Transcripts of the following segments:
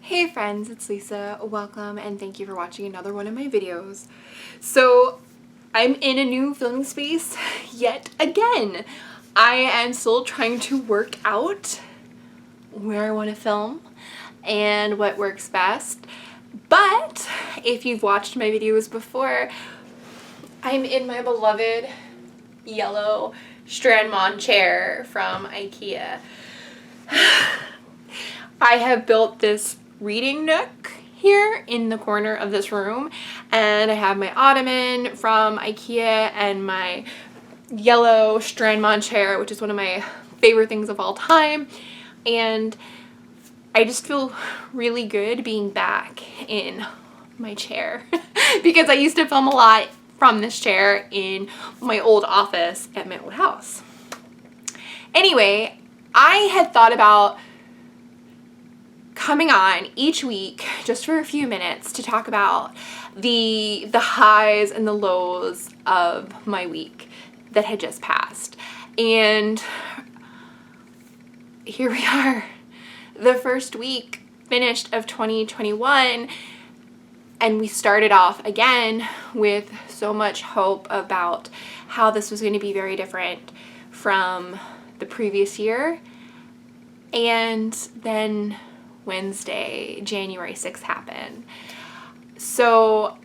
Hey friends, it's Lisa. Welcome and thank you for watching another one of my videos. So I'm in a new filming space yet again. I am still trying to work out where I want to film and what works best. But if you've watched my videos before, I'm in my beloved yellow Strandmon chair from IKEA. I have built this reading nook here in the corner of this room, and I have my ottoman from IKEA and my yellow Strandmon chair, which is one of my favorite things of all time, and I just feel really good being back in my chair because I used to film a lot from this chair in my old office at my old house. Anyway, I had thought about coming on each week just for a few minutes to talk about the highs and the lows of my week that had just passed. And here we are, the first week finished of 2021, and we started off again with so much hope about how this was going to be very different from the previous year. And then Wednesday, January 6th happened. So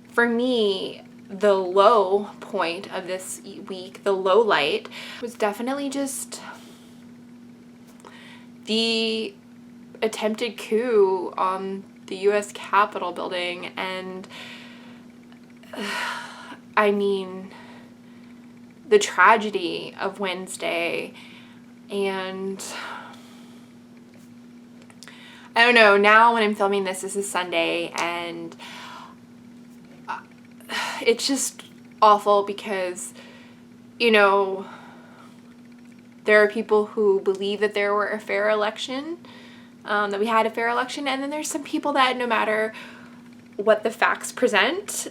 for me, the low point of this week, the low light, was definitely just the attempted coup on the US Capitol building. And I mean, the tragedy of Wednesday. And I don't know, now when I'm filming this is Sunday, and it's just awful because, you know, there are people who believe that there were a fair election, that we had a fair election, and then there's some people that no matter what the facts present,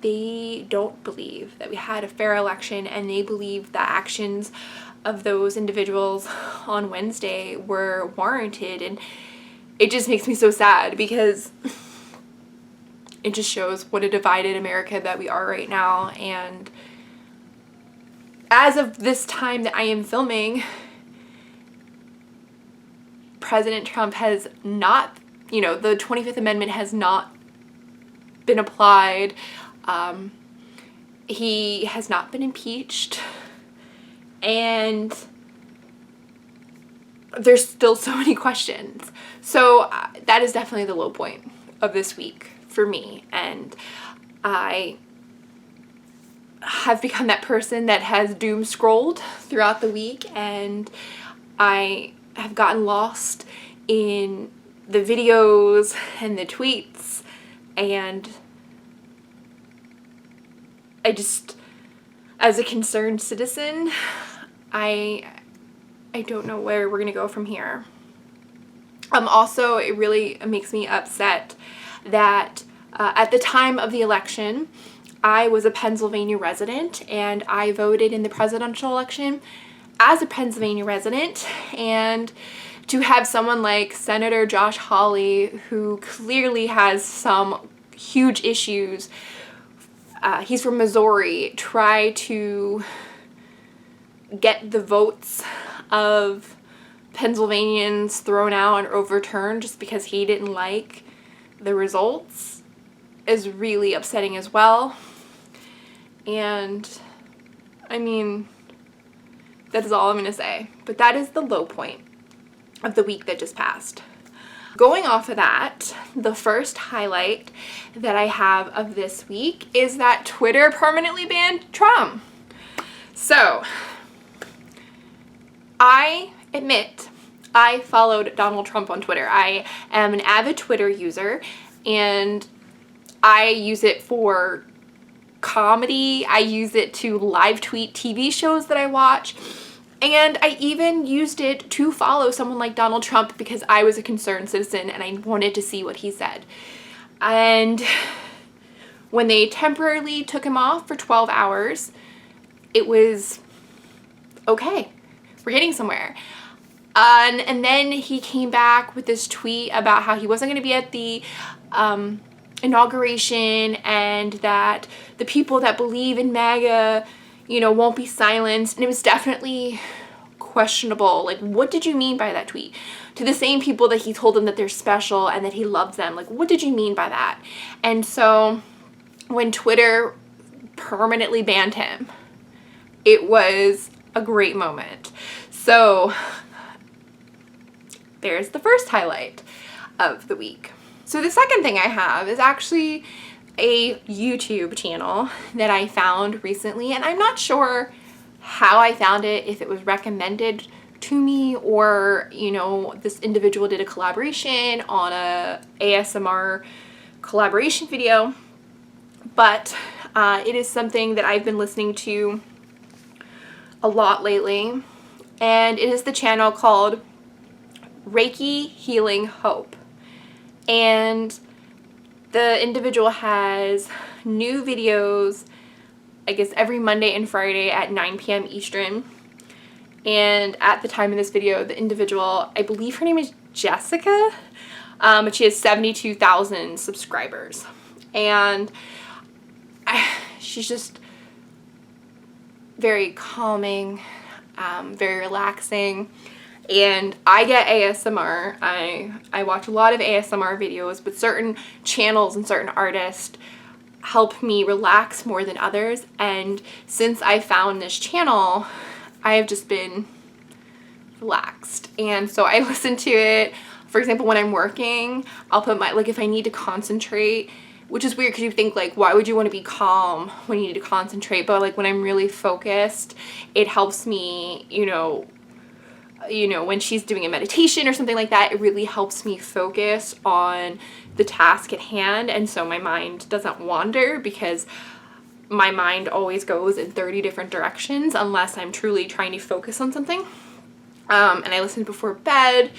they don't believe that we had a fair election, and they believe the actions of those individuals on Wednesday were warranted. And it just makes me so sad because it just shows what a divided America that we are right now. And as of this time that I am filming, President Trump has not, the 25th Amendment has not been applied. He has not been impeached. And there's still so many questions. So that is definitely the low point of this week for me. And I have become that person that has doom scrolled throughout the week, and I have gotten lost in the videos and the tweets, and I just, as a concerned citizen, I don't know where we're gonna go from here. Also, it really makes me upset that at the time of the election, I was a Pennsylvania resident, and I voted in the presidential election as a Pennsylvania resident. And to have someone like Senator Josh Hawley, who clearly has some huge issues, he's from Missouri, try to get the votes of Pennsylvanians thrown out and overturned just because he didn't like the results is really upsetting as well. And I mean, that's all I'm gonna say. But that is the low point of the week that just passed. Going off of that, the first highlight that I have of this week is that Twitter permanently banned Trump. So I admit I followed Donald Trump on Twitter. I am an avid Twitter user, and I use it for comedy. I use it to live tweet TV shows that I watch. And I even used it to follow someone like Donald Trump because I was a concerned citizen and I wanted to see what he said. And when they temporarily took him off for 12 hours, it was okay. We're getting somewhere. And then he came back with this tweet about how he wasn't going to be at the inauguration, and that the people that believe in MAGA, won't be silenced. And it was definitely questionable. Like, what did you mean by that tweet? To the same people that he told them that they're special and that he loves them. Like, what did you mean by that? And so when Twitter permanently banned him, it was a great moment. So there's the first highlight of the week. So the second thing I have is actually a YouTube channel that I found recently, and I'm not sure how I found it, if it was recommended to me or, this individual did a collaboration on a ASMR collaboration video, but it is something that I've been listening to a lot lately, and it is the channel called Reiki Healing Hope. And the individual has new videos, I guess, every Monday and Friday at 9 p.m. Eastern. And at the time of this video, the individual, I believe her name is Jessica, but she has 72,000 subscribers. And she's just very calming, very relaxing. And I get ASMR. I watch a lot of ASMR videos, but certain channels and certain artists help me relax more than others. And since I found this channel, I have just been relaxed. And so I listen to it. For example, when I'm working, I'll put my, like, if I need to concentrate, which is weird because you think, like, why would you want to be calm when you need to concentrate? But like when I'm really focused, it helps me, when she's doing a meditation or something like that, it really helps me focus on the task at hand. And so my mind doesn't wander, because my mind always goes in 30 different directions unless I'm truly trying to focus on something. And I listen before bed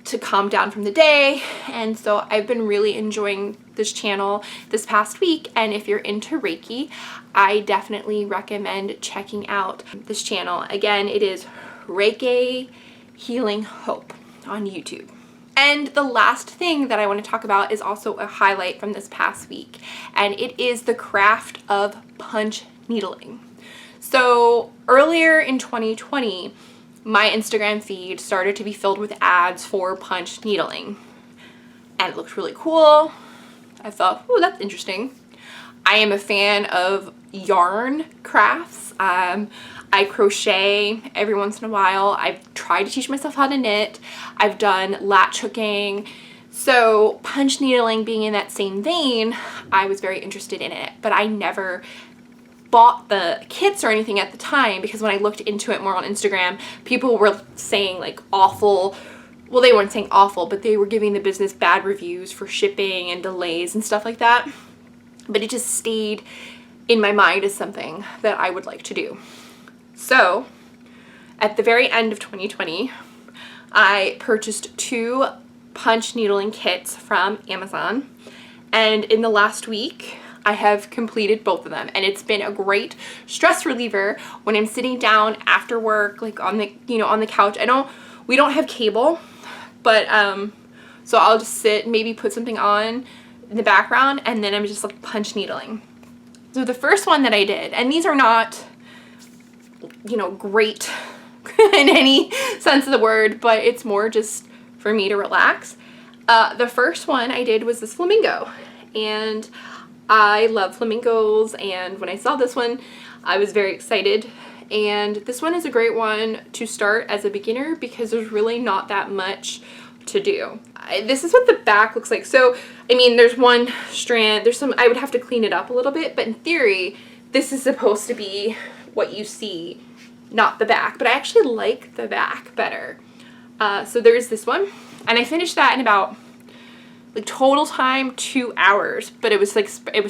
to calm down from the day. And so I've been really enjoying this channel this past week. And if you're into Reiki, I definitely recommend checking out this channel. Again, it is Reiki Healing Hope on YouTube. And the last thing that I want to talk about is also a highlight from this past week, and it is the craft of punch needling. So earlier in 2020, my Instagram feed started to be filled with ads for punch needling, and it looked really cool. I thought, oh, that's interesting. I am a fan of yarn crafts. I crochet every once in a while. I've tried to teach myself how to knit. I've done latch hooking. So punch needling being in that same vein, I was very interested in it, but I never bought the kits or anything at the time, because when I looked into it more on Instagram, people were saying like awful, well, they weren't saying awful, but they were giving the business bad reviews for shipping and delays and stuff like that. But it just stayed in my mind as something that I would like to do. So at the very end of 2020, I purchased 2 punch needling kits from Amazon, and in the last week I have completed both of them, and it's been a great stress reliever when I'm sitting down after work, like on the on the couch. We don't have cable, but so I'll just sit, maybe put something on in the background, and then I'm just like punch needling. So the first one that I did, and these are not great in any sense of the word, but it's more just for me to relax. The first one I did was this flamingo, and I love flamingos, and when I saw this one, I was very excited. And this one is a great one to start as a beginner because there's really not that much to do. This is what the back looks like. So, I mean, there's one strand, I would have to clean it up a little bit, but in theory, this is supposed to be what you see, not the back, but I actually like the back better. So there's this one, and I finished that in about, like, total time 2 hours, but it was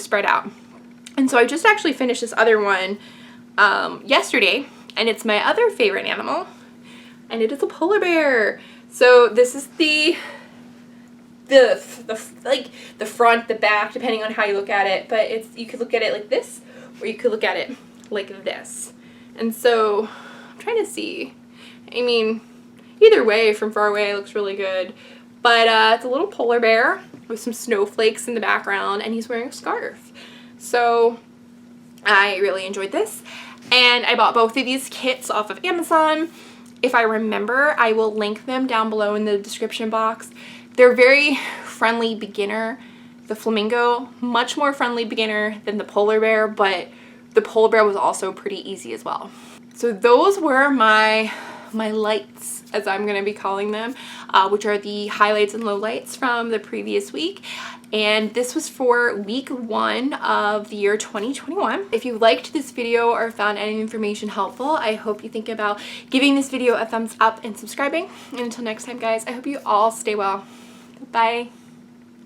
spread out. And so I just actually finished this other one yesterday, and it's my other favorite animal, and it is a polar bear. So this is the front, the back, depending on how you look at it, but you could look at it like this, or you could look at it like this. And so I'm trying to see, I mean, Either way, from far away, it looks really good. But it's a little polar bear with some snowflakes in the background, and he's wearing a scarf. So I really enjoyed this. And I bought both of these kits off of Amazon. If I remember, I will link them down below in the description box. They're very friendly beginner. The flamingo, much more friendly beginner than the polar bear, but the polar bear was also pretty easy as well. So those were my lights, as I'm going to be calling them, which are the highlights and lowlights from the previous week. And this was for week 1 of the year 2021. If you liked this video or found any information helpful, I hope you think about giving this video a thumbs up and subscribing. And until next time, guys, I hope you all stay well. Bye.